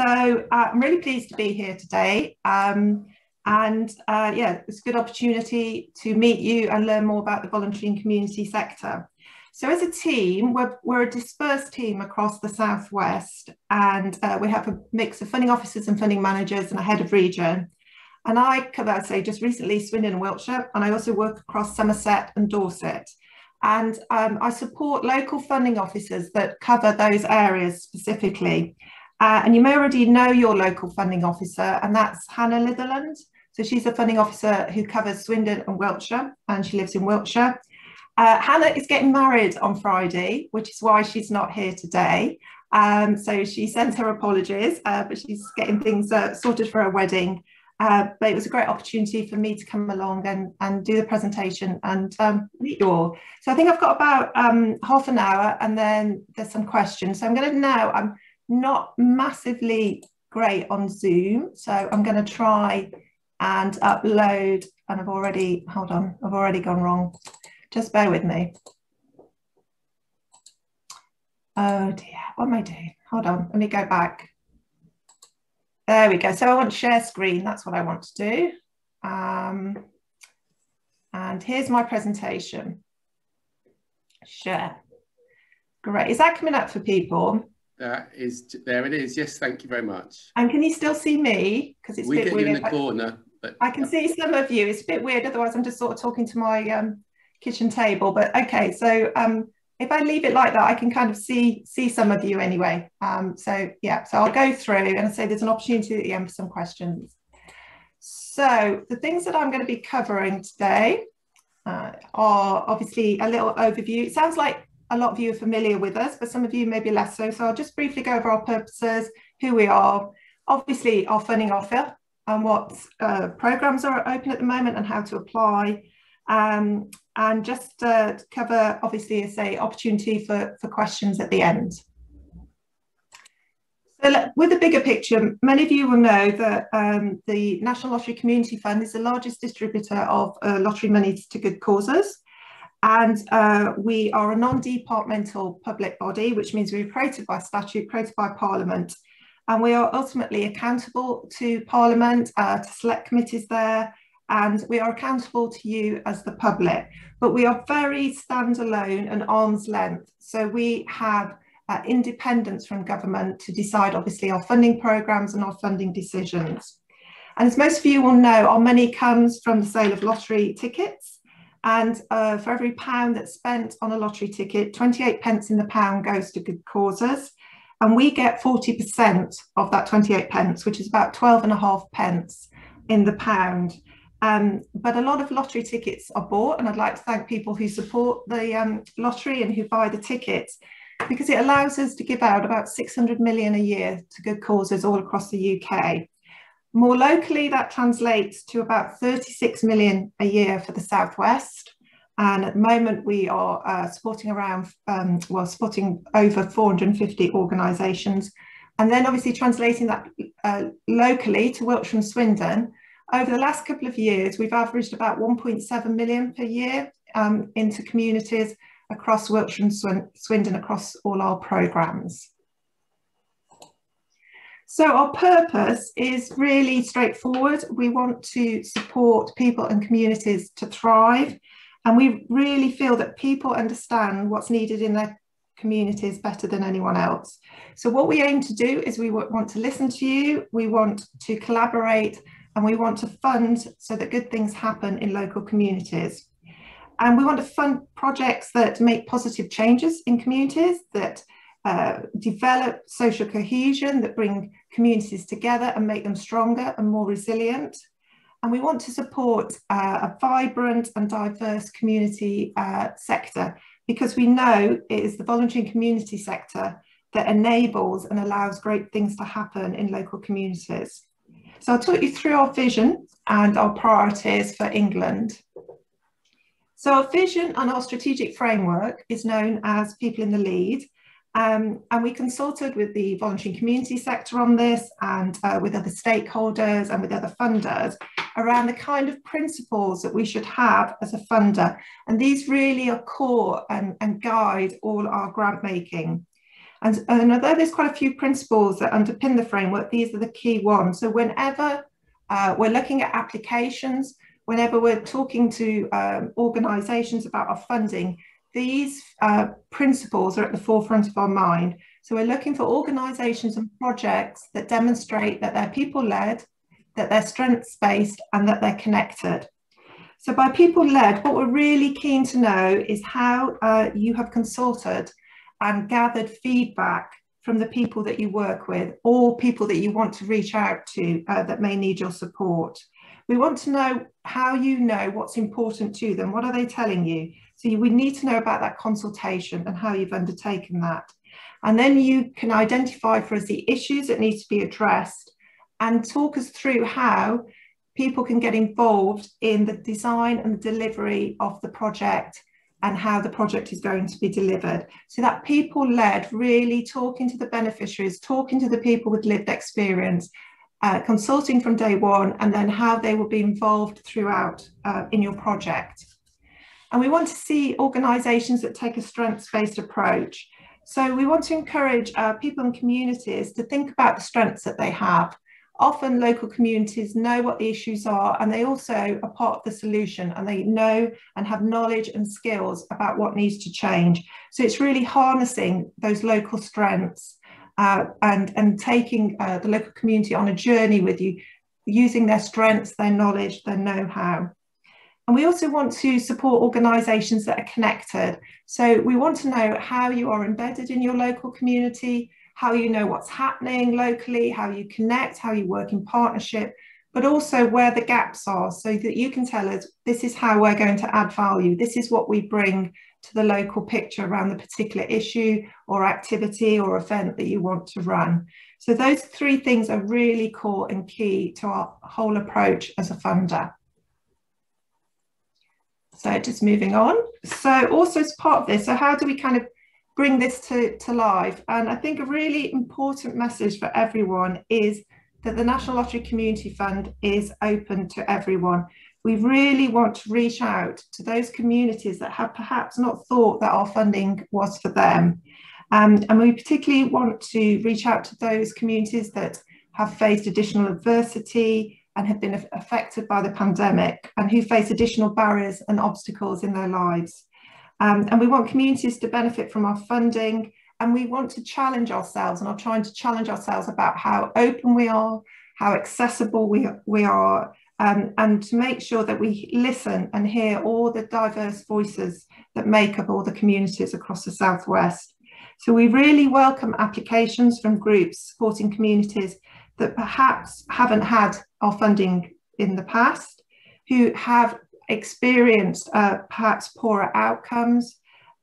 I'm really pleased to be here today. Yeah, it's a good opportunity to meet you and learn more about the voluntary and community sector. So as a team, we're a dispersed team across the Southwest, and we have a mix of funding officers and funding managers and a head of region. And I cover, I'd say, just recently Swindon and Wiltshire, and I also work across Somerset and Dorset. And I support local funding officers that cover those areas specifically. And you may already know your local funding officer, and that's Hannah Litherland. So she's a funding officer who covers Swindon and Wiltshire, and she lives in Wiltshire. Hannah is getting married on Friday, which is why she's not here today. So she sends her apologies, but she's getting things sorted for her wedding. But it was a great opportunity for me to come along and do the presentation and meet you all. So I think I've got about half an hour, and then there's some questions. So I'm I'm not massively great on Zoom, so I'm going to try and upload, and I've already gone wrong. Just bear with me. Oh dear, what am I doing? Hold on, let me go back. There we go. So I want to share screen. That's what I want to do. And here's my presentation. Share. Great. Is that coming up for people? There it is. Yes, thank you very much. And can you still see me? Because it's a bit weird. We get you in the corner. But I can see some of you. It's a bit weird. Otherwise, I'm just sort of talking to my kitchen table. But okay, so if I leave it like that, I can kind of see some of you anyway. So yeah, so I'll go through and I say there's an opportunity at the end for some questions. So the things that I'm going to be covering today are obviously a little overview. It sounds like a lot of you are familiar with us, but some of you maybe less so. So I'll just briefly go over our purposes, who we are, obviously our funding offer and what programs are open at the moment and how to apply. And just cover, obviously, as a opportunity for questions at the end. So with the bigger picture, many of you will know that the National Lottery Community Fund is the largest distributor of lottery money to good causes. And we are a non-departmental public body, which means we're created by statute, created by Parliament. And we are ultimately accountable to Parliament, to select committees there, and we are accountable to you as the public. But we are very standalone and arm's length. So we have independence from government to decide, obviously, our funding programmes and our funding decisions. And as most of you will know, our money comes from the sale of lottery tickets. And for every £1 that's spent on a lottery ticket, 28 pence in the pound goes to good causes. And we get 40% of that 28 pence, which is about 12.5 pence in the pound. But a lot of lottery tickets are bought, and I'd like to thank people who support the lottery and who buy the tickets, because it allows us to give out about 600 million a year to good causes all across the UK. More locally, that translates to about 36 million a year for the Southwest. And at the moment, we are supporting supporting over 450 organisations. And then obviously translating that locally to Wiltshire and Swindon, over the last couple of years, we've averaged about 1.7 million per year into communities across Wiltshire and Swindon, across all our programmes. So our purpose is really straightforward. We want to support people and communities to thrive. And we really feel that people understand what's needed in their communities better than anyone else. So what we aim to do is we want to listen to you, we want to collaborate, and we want to fund so that good things happen in local communities. And we want to fund projects that make positive changes in communities, that develop social cohesion, that bring communities together and make them stronger and more resilient. And we want to support a vibrant and diverse community sector, because we know it is the voluntary and community sector that enables and allows great things to happen in local communities. So I'll talk you through our vision and our priorities for England. So our vision and our strategic framework is known as People in the Lead. And we consulted with the voluntary and community sector on this, and with other stakeholders and with other funders around the kind of principles that we should have as a funder. And these really are core and guide all our grant making. And although there's quite a few principles that underpin the framework, these are the key ones. So whenever we're looking at applications, whenever we're talking to organisations about our funding, these principles are at the forefront of our mind. So we're looking for organisations and projects that demonstrate that they're people-led, that they're strengths-based, and that they're connected. So by people-led, what we're really keen to know is how you have consulted and gathered feedback from the people that you work with or people that you want to reach out to that may need your support. We want to know how you know what's important to them. What are they telling you? So we need to know about that consultation and how you've undertaken that. And then you can identify for us the issues that need to be addressed and talk us through how people can get involved in the design and the delivery of the project and how the project is going to be delivered. So that people-led, really talking to the beneficiaries, talking to the people with lived experience, consulting from day one, and then how they will be involved throughout in your project. And we want to see organisations that take a strengths-based approach. So we want to encourage people and communities to think about the strengths that they have. Often local communities know what the issues are, and they also are part of the solution, and they know and have knowledge and skills about what needs to change. So it's really harnessing those local strengths and taking the local community on a journey with you, using their strengths, their knowledge, their know-how. And we also want to support organisations that are connected. So we want to know how you are embedded in your local community, how you know what's happening locally, how you connect, how you work in partnership, but also where the gaps are so that you can tell us, this is how we're going to add value. This is what we bring to the local picture around the particular issue or activity or event that you want to run. So those three things are really core and key to our whole approach as a funder. So just moving on. So also as part of this, so how do we kind of bring this to life? And I think a really important message for everyone is that the National Lottery Community Fund is open to everyone. We really want to reach out to those communities that have perhaps not thought that our funding was for them. And we particularly want to reach out to those communities that have faced additional adversity and have been affected by the pandemic and who face additional barriers and obstacles in their lives. And we want communities to benefit from our funding, and we want to challenge ourselves and are trying to challenge ourselves about how open we are, how accessible we are, and to make sure that we listen and hear all the diverse voices that make up all the communities across the Southwest. So we really welcome applications from groups supporting communities that perhaps haven't had our funding in the past, who have experienced perhaps poorer outcomes,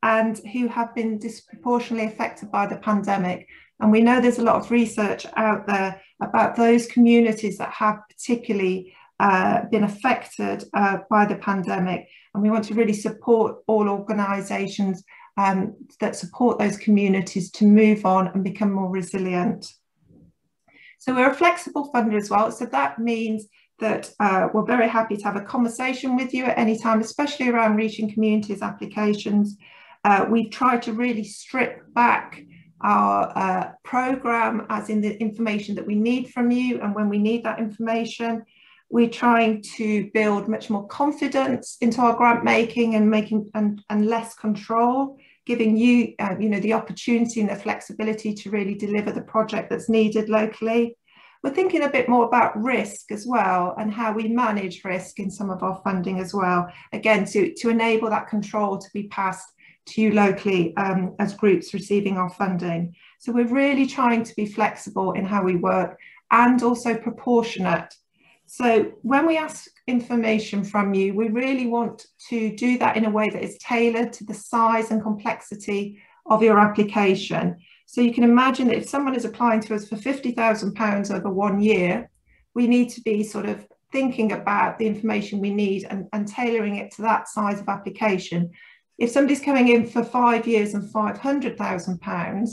and who have been disproportionately affected by the pandemic. And we know there's a lot of research out there about those communities that have particularly been affected by the pandemic. And we want to really support all organisations that support those communities to move on and become more resilient. So we're a flexible funder as well. So that means that we're very happy to have a conversation with you at any time, especially around Reaching Communities applications. We've tried to really strip back our programme, as in the information that we need from you, and when we need that information. We're trying to build much more confidence into our grant making and less control, giving you, the opportunity and the flexibility to really deliver the project that's needed locally. We're thinking a bit more about risk as well, and how we manage risk in some of our funding as well. Again, to enable that control to be passed to you locally as groups receiving our funding. So we're really trying to be flexible in how we work and also proportionate. So when we ask information from you, we really want to do that in a way that is tailored to the size and complexity of your application. So you can imagine that if someone is applying to us for £50,000 over 1 year, we need to be sort of thinking about the information we need and tailoring it to that size of application. If somebody's coming in for 5 years and £500,000,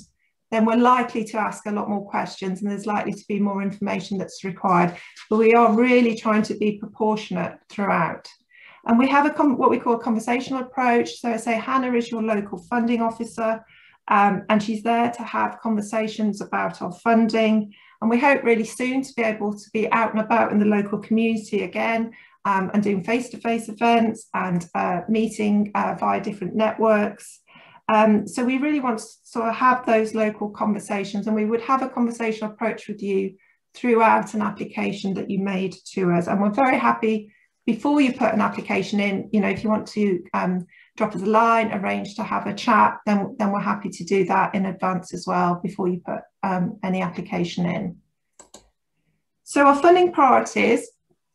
then we're likely to ask a lot more questions and there's likely to be more information that's required. But we are really trying to be proportionate throughout. And we have what we call a conversational approach. So I say Hannah is your local funding officer, And she's there to have conversations about our funding. And we hope really soon to be able to be out and about in the local community again, and doing face-to-face events and meeting via different networks. So we really want to sort of have those local conversations, and we would have a conversational approach with you throughout an application that you made to us. And we're very happy, before you put an application in, you know, if you want to drop us a line, arrange to have a chat, then we're happy to do that in advance as well before you put any application in. So our funding priorities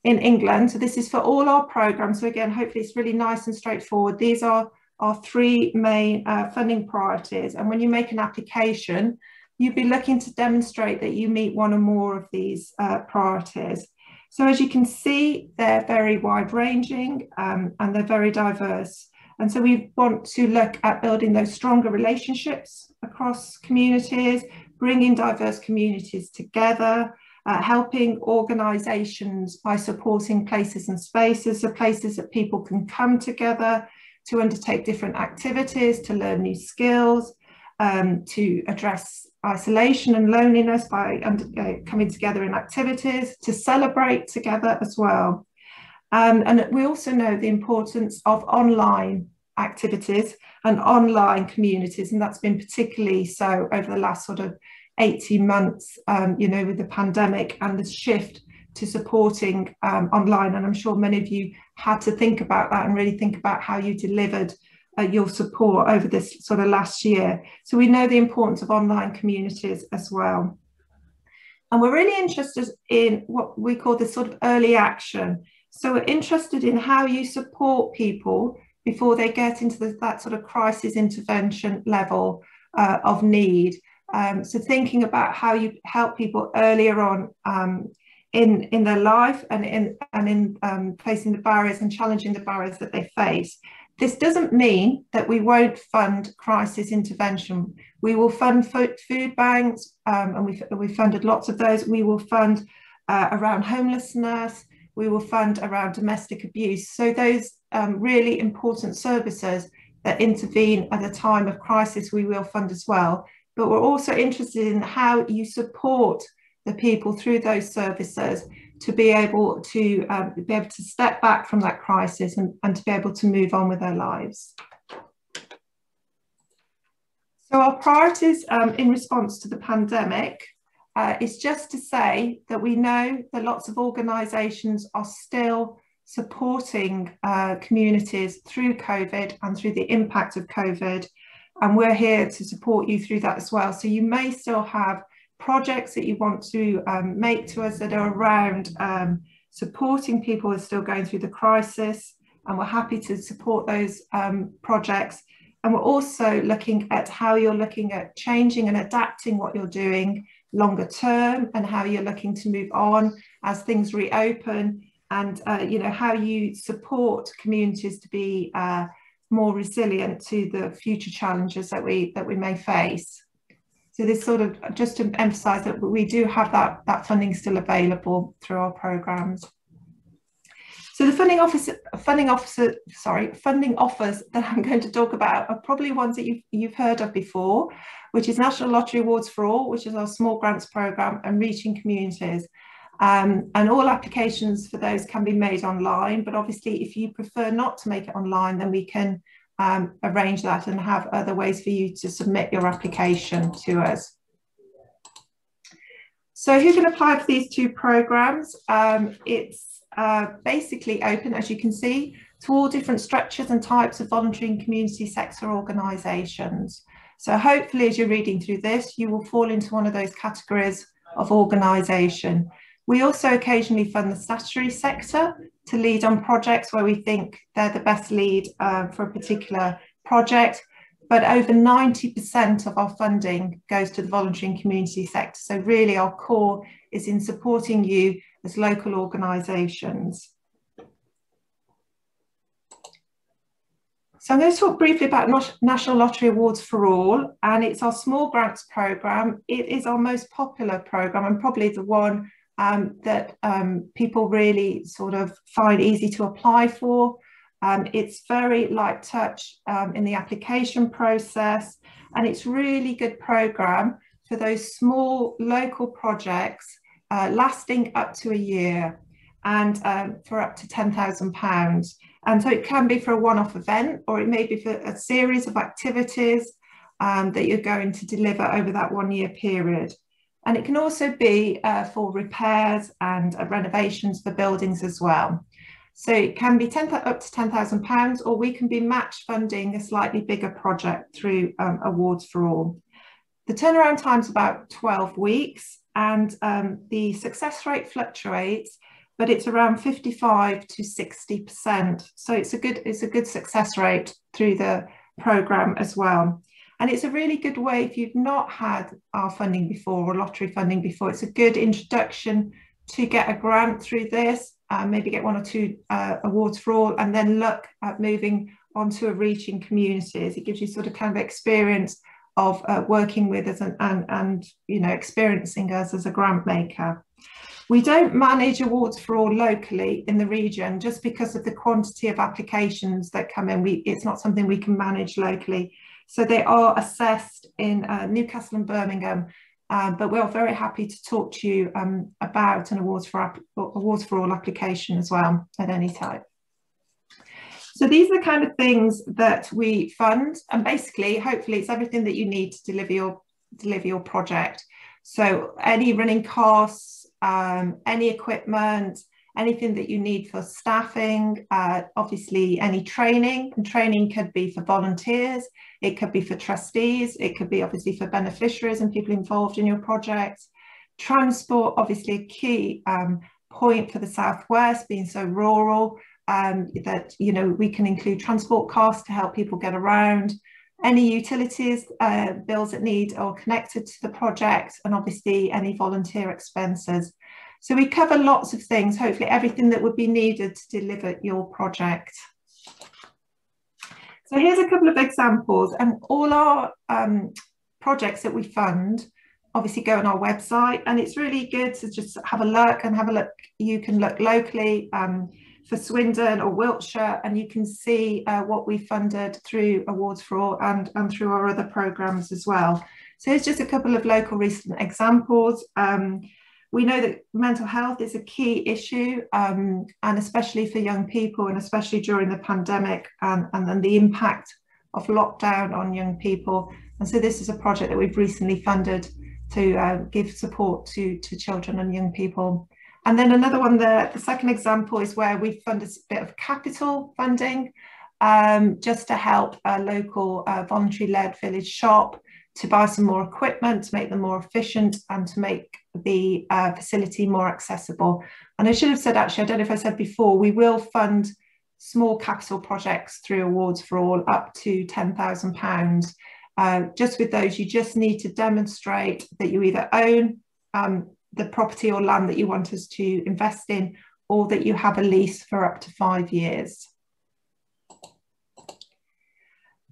in England, so this is for all our programmes. So again, hopefully it's really nice and straightforward. These are our three main funding priorities. And when you make an application, you'd be looking to demonstrate that you meet one or more of these priorities. So as you can see, they're very wide-ranging and they're very diverse. And so we want to look at building those stronger relationships across communities, bringing diverse communities together, helping organisations by supporting places and spaces, so places that people can come together to undertake different activities, to learn new skills, to address isolation and loneliness by coming together in activities, to celebrate together as well. And we also know the importance of online activities and online communities, and that's been particularly so over the last sort of 18 months, you know, with the pandemic and the shift to supporting online. And I'm sure many of you had to think about that and really think about how you delivered your support over this sort of last year. So we know the importance of online communities as well. And we're really interested in what we call the sort of early action. So we're interested in how you support people before they get into that sort of crisis intervention level of need. So thinking about how you help people earlier on in their life and in facing the barriers and challenging the barriers that they face. This doesn't mean that we won't fund crisis intervention. We will fund food banks, and we've funded lots of those. We will fund around homelessness. We will fund around domestic abuse. So those really important services that intervene at a time of crisis, we will fund as well. But we're also interested in how you support the people through those services to be able to step back from that crisis and to be able to move on with their lives. So our priorities in response to the pandemic is just to say that we know that lots of organisations are still supporting communities through COVID and through the impact of COVID, and we're here to support you through that as well. So you may still have projects that you want to make to us that are around supporting people who are still going through the crisis, and we're happy to support those projects. And we're also looking at how you're looking at changing and adapting what you're doing longer term, and how you're looking to move on as things reopen, and you know, how you support communities to be more resilient to the future challenges that we may face. So this sort of, just to emphasise that we do have that funding still available through our programmes. So the funding offers that I'm going to talk about are probably ones that you've heard of before, which is National Lottery Awards for All, which is our small grants programme, and Reaching Communities. And all applications for those can be made online, but obviously if you prefer not to make it online, then we can arrange that and have other ways for you to submit your application to us. So who can apply for these two programmes? It's basically open, as you can see, to all different structures and types of voluntary and community sector organisations. So hopefully as you're reading through this, you will fall into one of those categories of organisation. We also occasionally fund the statutory sector to lead on projects where we think they're the best lead for a particular project, but over 90% of our funding goes to the voluntary and community sector. So really our core is in supporting you as local organisations. So I'm going to talk briefly about National Lottery Awards for All, and it's our small grants programme. It is our most popular programme and probably the one that people really sort of find easy to apply for. It's very light touch in the application process. and it's really good programme for those small local projects lasting up to a year, and for up to £10,000. And so it can be for a one-off event, or it may be for a series of activities that you're going to deliver over that 1 year period. And it can also be for repairs and renovations for buildings as well. So it can be up to £10,000, or we can be match funding a slightly bigger project through Awards for All. The turnaround time is about 12 weeks, and the success rate fluctuates, but it's around 55 to 60%. So it's a good success rate through the programme as well. And it's a really good way, if you've not had our funding before or lottery funding before, it's a good introduction to get a grant through this, maybe get 1 or 2 Awards for All, and then look at moving on to a reaching communities. It gives you sort of kind of experience of working with us and you know, experiencing us as a grant maker. We don't manage Awards for All locally in the region just because of the quantity of applications that come in. It's not something we can manage locally. So they are assessed in Newcastle and Birmingham, but we're very happy to talk to you about an Awards for All application as well at any time. So these are the kind of things that we fund, and basically, hopefully, it's everything that you need to deliver your project. So any running costs, any equipment, anything that you need for staffing, obviously any training, and training could be for volunteers, it could be for trustees, it could be obviously for beneficiaries and people involved in your project. Transport, obviously a key point for the Southwest, being so rural, that, you know, we can include transport costs to help people get around. Any utilities bills that need or connected to the project, and obviously any volunteer expenses. So we cover lots of things, hopefully everything that would be needed to deliver your project. So here's a couple of examples, and all our projects that we fund obviously go on our website, and it's really good to just have a look. You can look locally for Swindon or Wiltshire, and you can see what we funded through Awards for All and through our other programmes as well. So here's just a couple of local recent examples. We know that mental health is a key issue, and especially for young people, and especially during the pandemic, and then the impact of lockdown on young people. And so this is a project that we've recently funded to give support to children and young people. And then another one there, the second example, is where we fund a bit of capital funding, just to help a local voluntary-led village shop to buy some more equipment, to make them more efficient, and to make the facility more accessible. And I should have said, actually, I don't know if I said before, we will fund small capital projects through Awards for All up to £10,000. Just with those, you just need to demonstrate that you either own the property or land that you want us to invest in, or that you have a lease for up to 5 years.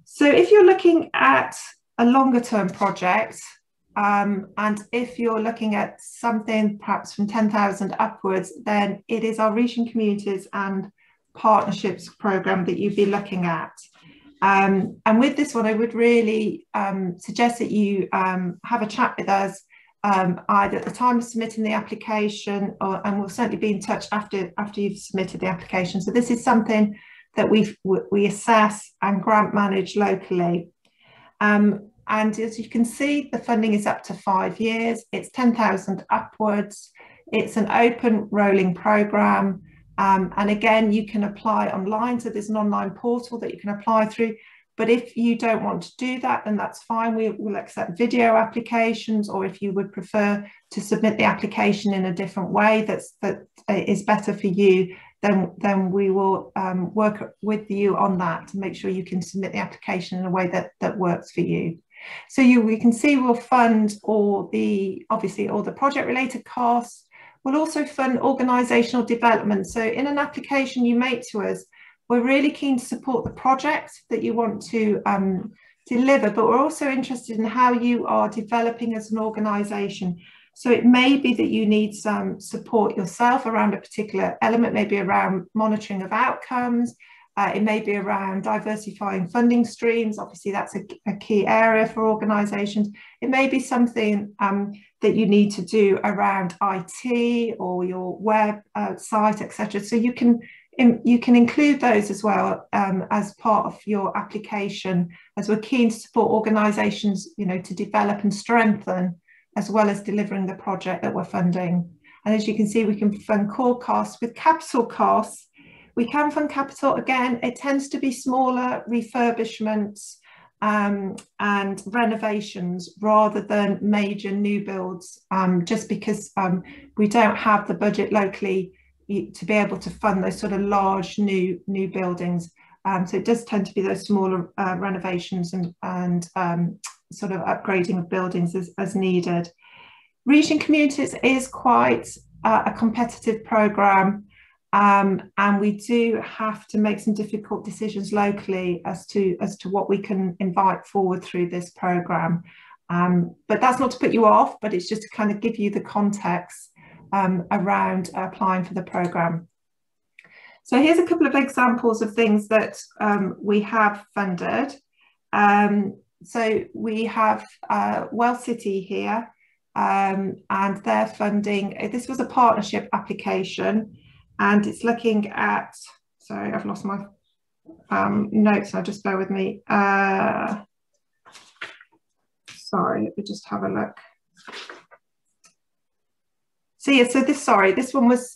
So if you're looking at a longer term project, and if you're looking at something perhaps from 10,000 upwards, then it is our Reaching Communities and Partnerships programme that you'd be looking at. And with this one, I would really suggest that you have a chat with us, either at the time of submitting the application, and we'll certainly be in touch after you've submitted the application. So this is something that we assess and grant manage locally. And as you can see, the funding is up to 5 years. It's 10,000 upwards. It's an open rolling programme. And again, you can apply online. So there's an online portal that you can apply through. But if you don't want to do that, then that's fine. We will accept video applications, or if you would prefer to submit the application in a different way that is better for you, then we will work with you on that to make sure you can submit the application in a way that works for you. So we can see we'll fund obviously all the project related costs. We'll also fund organisational development. So in an application you make to us, we're really keen to support the project that you want to deliver, but we're also interested in how you are developing as an organisation. So it may be that you need some support yourself around a particular element, maybe around monitoring of outcomes, It may be around diversifying funding streams. Obviously, that's a key area for organisations. It may be something that you need to do around IT or your web site, etc. So you can include those as well as part of your application, as we're keen to support organisations, you know, to develop and strengthen, as well as delivering the project that we're funding. And as you can see, we can fund core costs. With capital costs, we can fund capital. Again, it tends to be smaller refurbishments and renovations rather than major new builds, just because we don't have the budget locally to be able to fund those sort of large new buildings. So it does tend to be those smaller renovations and sort of upgrading of buildings as needed. Region Communities is quite a competitive programme. And we do have to make some difficult decisions locally as to what we can invite forward through this programme. But that's not to put you off, but it's just to kind of give you the context around applying for the programme. So here's a couple of examples of things that we have funded. So we have Well City here, and they're funding, this was a partnership application. And it's looking at, sorry, I've lost my notes, now just bear with me. Sorry, let me just have a look. So yeah, so this one was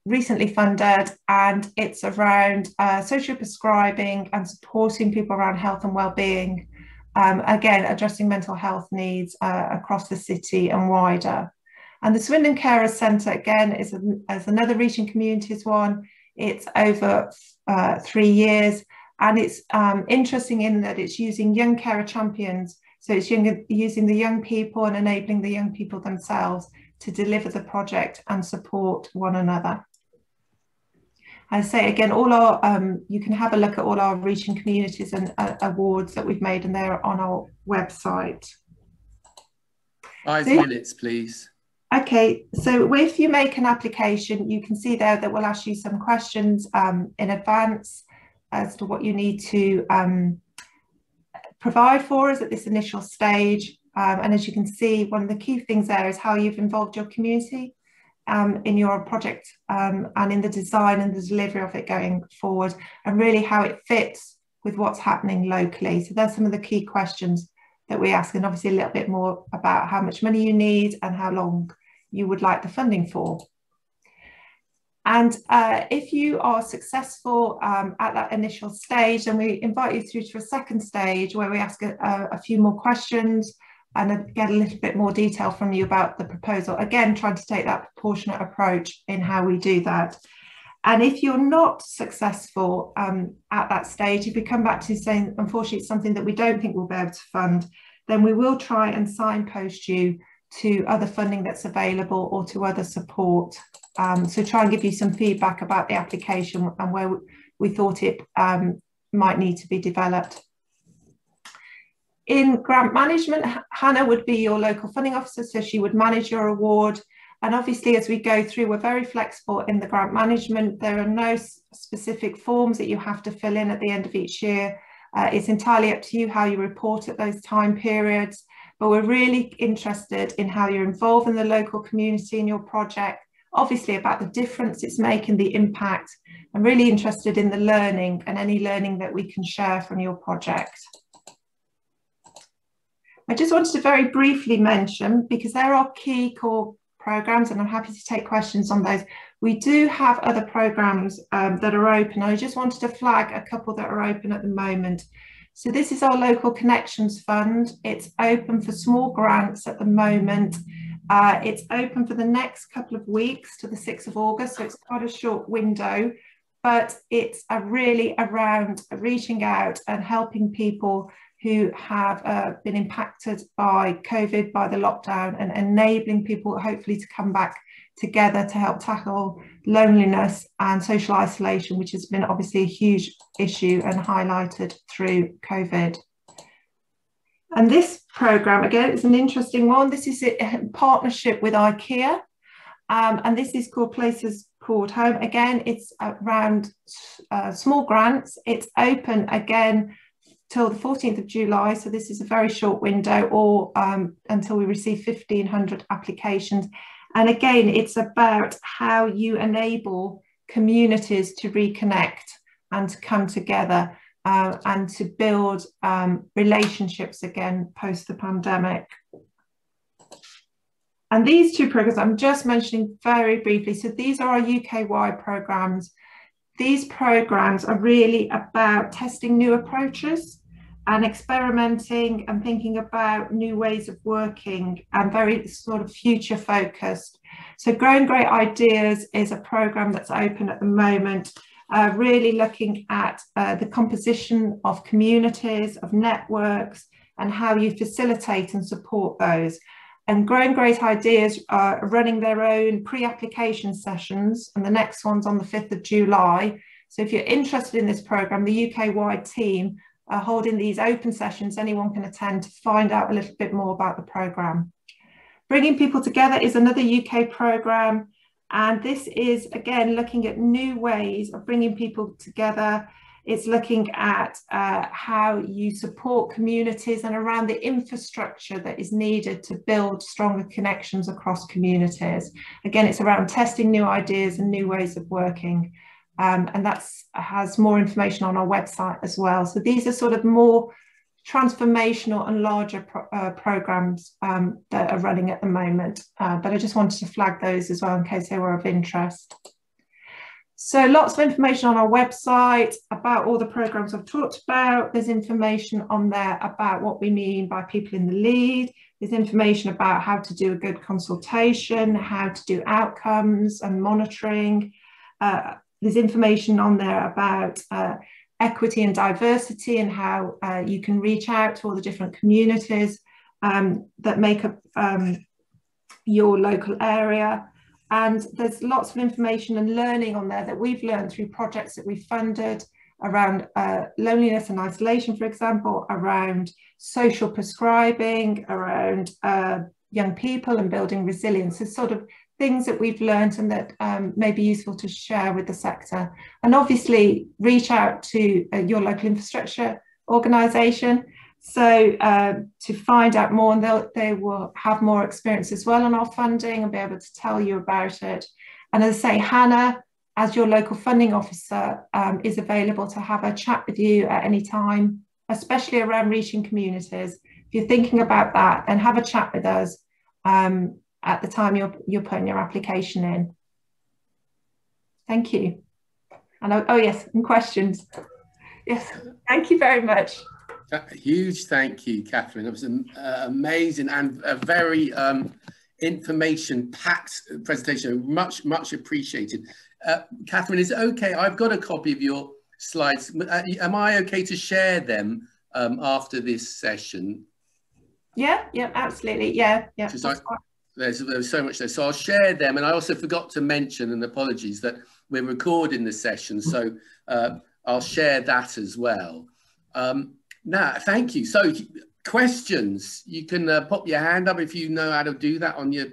recently funded, and it's around social prescribing and supporting people around health and well-being. Again, addressing mental health needs across the city and wider. And the Swindon Carers Centre, again, is another Region Communities one. It's over 3 years, and it's interesting in that it's using young carer champions. So it's using the young people and enabling the young people themselves to deliver the project and support one another. I say again, all our you can have a look at all our Region Communities and awards that we've made, and they're on our website. 5 minutes, please. Okay, so if you make an application, you can see there that we'll ask you some questions in advance as to what you need to provide for us at this initial stage. And as you can see, one of the key things there is how you've involved your community in your project and in the design and the delivery of it going forward, and really how it fits with what's happening locally. So there's some of the key questions that we ask, and obviously a little bit more about how much money you need and how long you would like the funding for. And if you are successful at that initial stage, then we invite you through to a second stage where we ask a few more questions and get a little bit more detail from you about the proposal. Again, trying to take that proportionate approach in how we do that. And if you're not successful at that stage, if we come back to saying, unfortunately, it's something that we don't think we'll be able to fund, then we will try and signpost you to other funding that's available or to other support. So try and give you some feedback about the application and where we thought it might need to be developed. In grant management, Hannah would be your local funding officer, so she would manage your award. And obviously, as we go through, we're very flexible in the grant management. There are no specific forms that you have to fill in at the end of each year. It's entirely up to you how you report at those time periods. But we're really interested in how you're involved in the local community in your project, obviously about the difference it's making, the impact. I'm really interested in the learning and any learning that we can share from your project. I just wanted to very briefly mention, because there are key core programmes, and I'm happy to take questions on those. We do have other programmes that are open. I just wanted to flag a couple that are open at the moment. So this is our Local Connections Fund. It's open for small grants at the moment. It's open for the next couple of weeks to the 6th of August, so it's quite a short window, but it's really around reaching out and helping people who have been impacted by COVID, by the lockdown, and enabling people hopefully to come back together to help tackle loneliness and social isolation, which has been obviously a huge issue and highlighted through COVID. And this programme, again, is an interesting one. This is in partnership with IKEA, and this is called Places called Home. Again, it's around small grants. It's open again till the 14th of July, so this is a very short window, or until we receive 1,500 applications. And again, it's about how you enable communities to reconnect and to come together and to build relationships again post the pandemic. And these two programs I'm just mentioning very briefly. So these are our UK-wide programs. These programs are really about testing new approaches and experimenting and thinking about new ways of working, and very sort of future focused. So Growing Great Ideas is a program that's open at the moment, really looking at the composition of communities, of networks, and how you facilitate and support those. And Growing Great Ideas are running their own pre-application sessions, and the next one's on the 5th of July. So if you're interested in this program, the UK-wide team are holding these open sessions. Anyone can attend to find out a little bit more about the program. Bringing People Together is another UK program, and this is again looking at new ways of bringing people together. It's looking at how you support communities and around the infrastructure that is needed to build stronger connections across communities. Again, it's around testing new ideas and new ways of working. And that has more information on our website as well. So these are sort of more transformational and larger programs that are running at the moment. But I just wanted to flag those as well in case they were of interest. So lots of information on our website about all the programs I've talked about. There's information on there about what we mean by people in the lead. There's information about how to do a good consultation, how to do outcomes and monitoring. There's information on there about equity and diversity and how you can reach out to all the different communities that make up your local area. And there's lots of information and learning on there that we've learned through projects that we've funded around loneliness and isolation, for example, around social prescribing, around young people and building resilience. So sort of things that we've learned and that may be useful to share with the sector. And obviously reach out to your local infrastructure organisation. So to find out more, and they will have more experience as well on our funding and be able to tell you about it. And as I say, Hannah, as your local funding officer, is available to have a chat with you at any time, especially around reaching communities. If you're thinking about that, then have a chat with us at the time you're putting your application in. Thank you. And oh yes, and questions. Yes, thank you very much. A huge thank you, Catherine. It was amazing and a very information-packed presentation. Much appreciated. Catherine, is it okay? I've got a copy of your slides. Am I okay to share them after this session? Yeah, absolutely. Yeah. There's so much there. So I'll share them. And I also forgot to mention, and apologies, that we're recording the session. So I'll share that as well. Now, thank you. So questions, you can pop your hand up if you know how to do that on your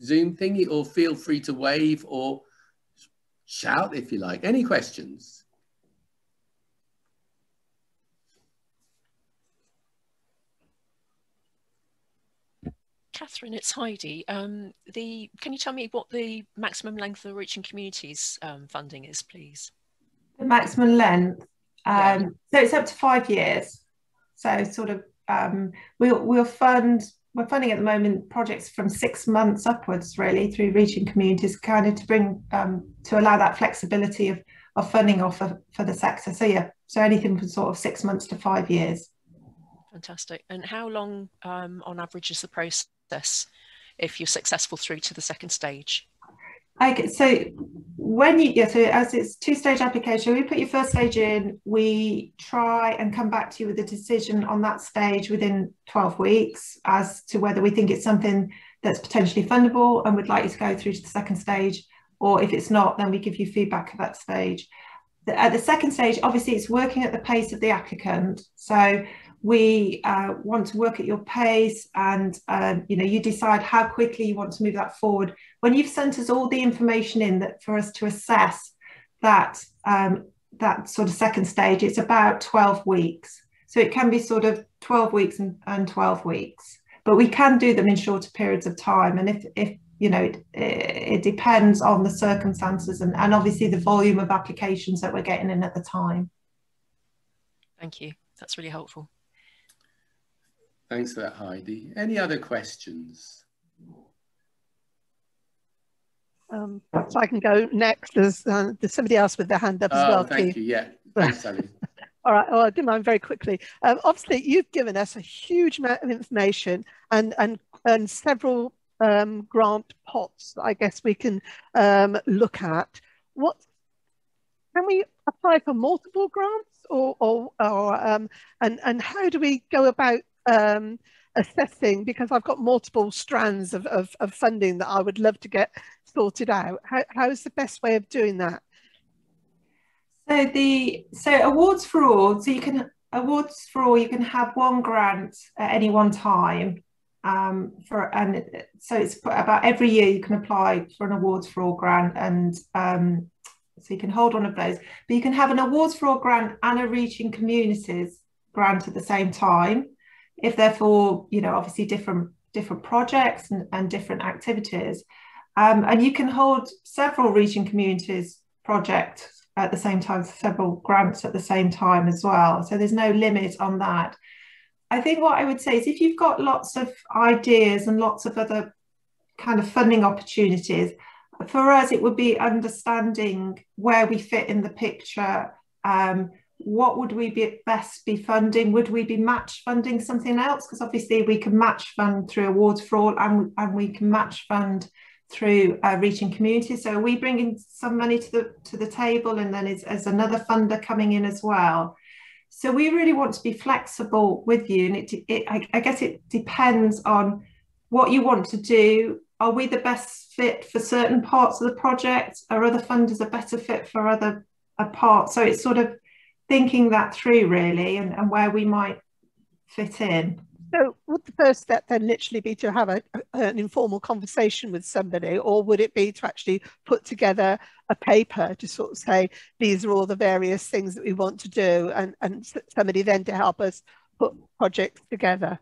Zoom thingy, or feel free to wave or shout if you like. Any questions? Catherine, it's Heidi. Can you tell me what the maximum length of Reaching Communities funding is, please? The maximum length? So it's up to 5 years. So sort of we're funding at the moment projects from 6 months upwards, really, through Reaching Communities, kind of to bring to allow that flexibility of funding offer for the sector. So yeah, so anything from sort of 6 months to 5 years. Fantastic. And how long on average is the process if you're successful through to the second stage? Okay, so so as it's 2-stage application, we put your first stage in, we try and come back to you with a decision on that stage within 12 weeks as to whether we think it's something that's potentially fundable and would like you to go through to the second stage, or if it's not, then we give you feedback at that stage. At the second stage, obviously it's working at the pace of the applicant. So we want to work at your pace, and you know, you decide how quickly you want to move that forward. When you've sent us all the information in that for us to assess that that sort of second stage, it's about 12 weeks. So it can be sort of 12 weeks and 12 weeks, but we can do them in shorter periods of time. And if you know, it depends on the circumstances and obviously the volume of applications that we're getting in at the time. Thank you. That's really helpful. Thanks for that, Heidi. Any other questions? Perhaps I can go next. There's somebody else with their hand up as well. Thank Keith. you. Yeah, thanks, Sally. All right, well, I'll do mine very quickly. Obviously, you've given us a huge amount of information and several grant pots that I guess we can look at. What can we apply for multiple grants, and how do we go about assessing? Because I've got multiple strands of funding that I would love to get sorted out. How's the best way of doing that? So awards for all. So you can you can have one grant at any one time. So it's about every year you can apply for an awards for all grant, and so you can hold one of those. But you can have an awards for all grant and a Reaching Communities grant at the same time, if they're for, you know, obviously different projects and different activities. And you can hold several Reaching Communities projects at the same time, several grants at the same time as well. So there's no limit on that. I think what I would say is if you've got lots of ideas and lots of other kind of funding opportunities, for us, it would be understanding where we fit in the picture. What would we best be funding? Would we be match funding something else? Because obviously we can match fund through awards for all, and we can match fund through Reaching Communities. So are we bringing some money to the table, and then is another funder coming in as well? So we really want to be flexible with you, and I guess it depends on what you want to do. Are we the best fit for certain parts of the project? Are other funders a better fit for other parts? So it's sort of thinking that through really, and where we might fit in. So would the first step then literally be to have an informal conversation with somebody, or would it be to actually put together a paper to sort of say, these are all the various things that we want to do, and somebody then to help us put projects together?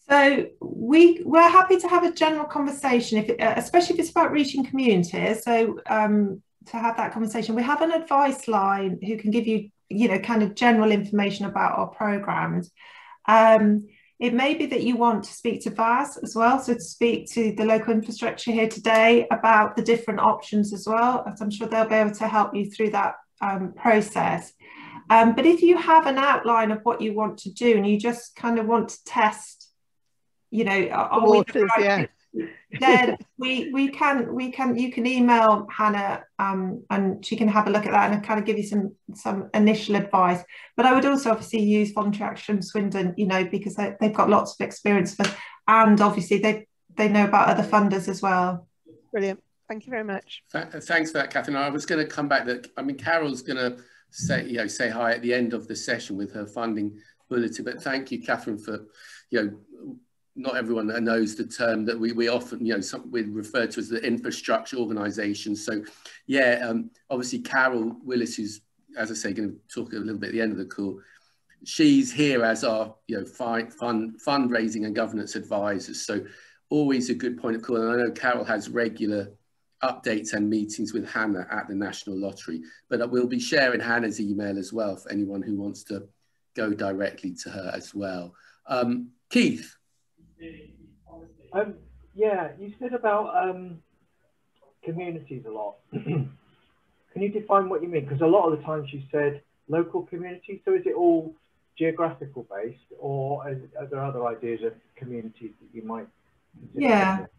So we're happy to have a general conversation, especially if it's about Reaching Communities. So to have that conversation, we have an advice line who can give you, you know, kind of general information about our programs. It may be that you want to speak to VAS as well, so to speak to the local infrastructure here today about the different options as well, as I'm sure they'll be able to help you through that process. But if you have an outline of what you want to do and you just kind of want to test, you know, are we the right, then you can email Hannah and she can have a look at that and kind of give you some initial advice. But I would also obviously use Voluntary Action Swindon, you know, because they've got lots of experience and obviously they know about other funders as well. Brilliant. Thank you very much. Thanks for that, Catherine. I was going to come back that, I mean, Carol's going to say hi at the end of the session with her funding bulletin, but thank you, Catherine, for, you know, not everyone knows the term that we often, you know, we refer to as the infrastructure organisation. So, yeah, obviously Carol Willis, who's, as I say, going to talk a little bit at the end of the call. She's here as our, you know, fundraising and governance advisors. So, always a good point of call. And I know Carol has regular updates and meetings with Hannah at the National Lottery, but we'll be sharing Hannah's email as well for anyone who wants to go directly to her as well. Keith. Yeah, you said about communities a lot. Can you define what you mean? Because a lot of the times you said local communities. So is it all geographical based, or are there other ideas of communities that you might consider?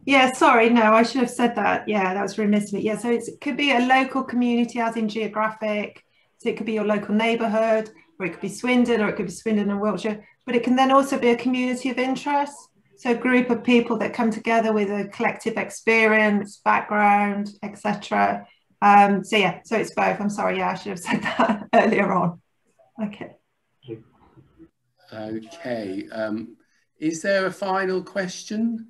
Yeah, sorry, no, I should have said that. Yeah, that was remiss of me. Yeah, so it could be a local community as in geographic. So it could be your local neighbourhood, or it could be Swindon, or it could be Swindon and Wiltshire. But it can then also be a community of interest. So a group of people that come together with a collective experience, background, etc. So yeah, so it's both. I'm sorry, yeah, I should have said that earlier on. Okay. Okay. Is there a final question?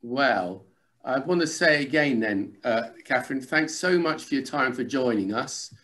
Well, I want to say again then, Catherine, thanks so much for your time for joining us.